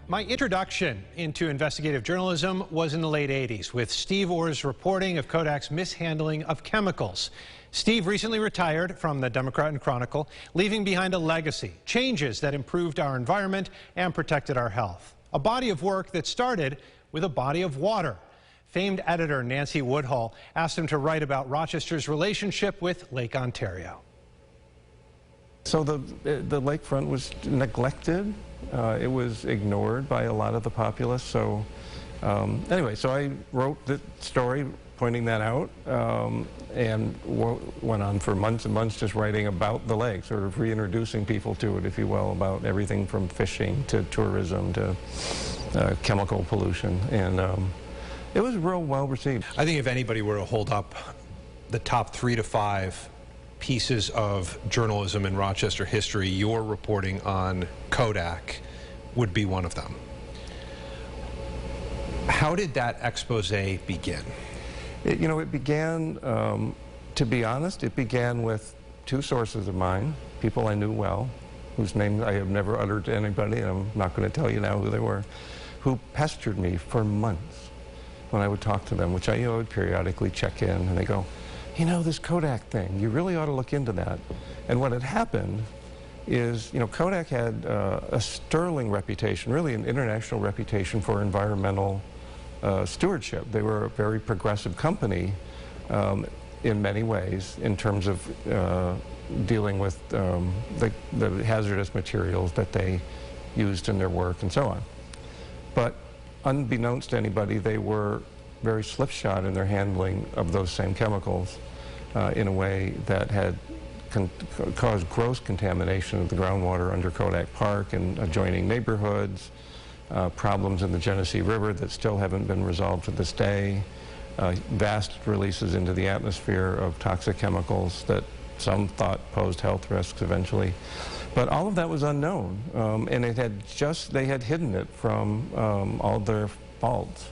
My introduction into investigative journalism was in the late 80s with Steve Orr's reporting of Kodak's mishandling of chemicals. Steve recently retired from the Democrat and Chronicle, leaving behind a legacy, changes that improved our environment and protected our health. A body of work that started with a body of water. Famed editor Nancy Woodhull asked him to write about Rochester's relationship with Lake Ontario. So the lakefront was neglected. It was ignored by a lot of the populace. So anyway, so I wrote the story pointing that out and went on for months and months just writing about the lake, sort of reintroducing people to it, if you will, about everything from fishing to tourism to chemical pollution. And it was real well received. I think if anybody were to hold up the top 3 to 5 pieces of journalism in Rochester history, your reporting on Kodak would be one of them. How did that expose begin? It began, to be honest, it began with 2 sources of mine, people I knew well, whose names I have never uttered to anybody, and I'm not going to tell you now who they were, who pestered me for months when I would talk to them, which I would periodically check in, and they go, this Kodak thing, you really ought to look into that. And what had happened is, Kodak had a sterling reputation, really an international reputation for environmental stewardship. They were a very progressive company in many ways in terms of dealing with the hazardous materials that they used in their work and so on. But unbeknownst to anybody, they were very slipshod in their handling of those same chemicals in a way that had caused gross contamination of the groundwater under Kodak Park and adjoining neighborhoods, problems in the Genesee River that still haven't been resolved to this day, vast releases into the atmosphere of toxic chemicals that some thought posed health risks eventually. But all of that was unknown, and they had hidden it from all their faults.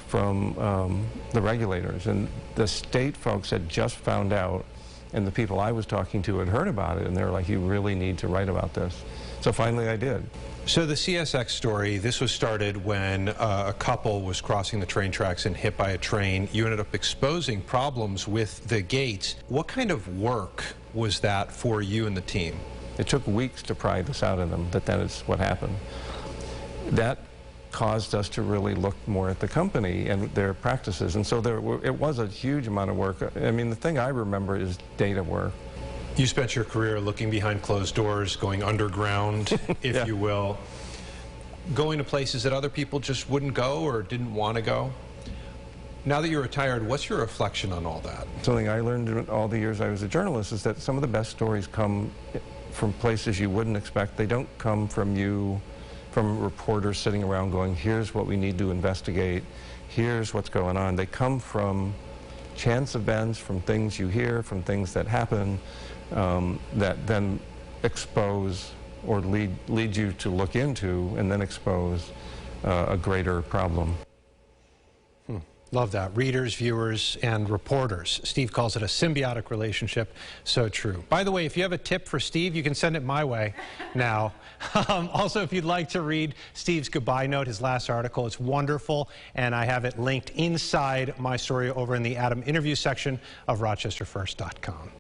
From the regulators, and the state folks had just found out, and the people I was talking to had heard about it, and they were like, you really need to write about this. So finally I did. So the CSX story, this was started when a couple was crossing the train tracks and hit by a train. You ended up exposing problems with the gates. What kind of work was that for you and the team? It took weeks to pry this out of them, that is what happened. That caused us to really look more at the company and their practices, and so it was a huge amount of work. I mean, the thing I remember is data work. You spent your career looking behind closed doors, going underground, if you will, going to places that other people just wouldn't go or didn't want to go. Now that you're retired, what's your reflection on all that? Something I learned in all the years I was a journalist is that some of the best stories come from places you wouldn't expect. They don't come from reporters sitting around going, here's what we need to investigate, here's what's going on. They come from chance events, from things you hear, from things that happen, that then expose or lead you to look into and then expose a greater problem. Love that. Readers, viewers, and reporters. Steve calls it a symbiotic relationship. So true. By the way, if you have a tip for Steve, you can send it my way now. Also, if you'd like to read Steve's goodbye note, his last article, it's wonderful, and I have it linked inside my story over in the Adam interview section of RochesterFirst.com.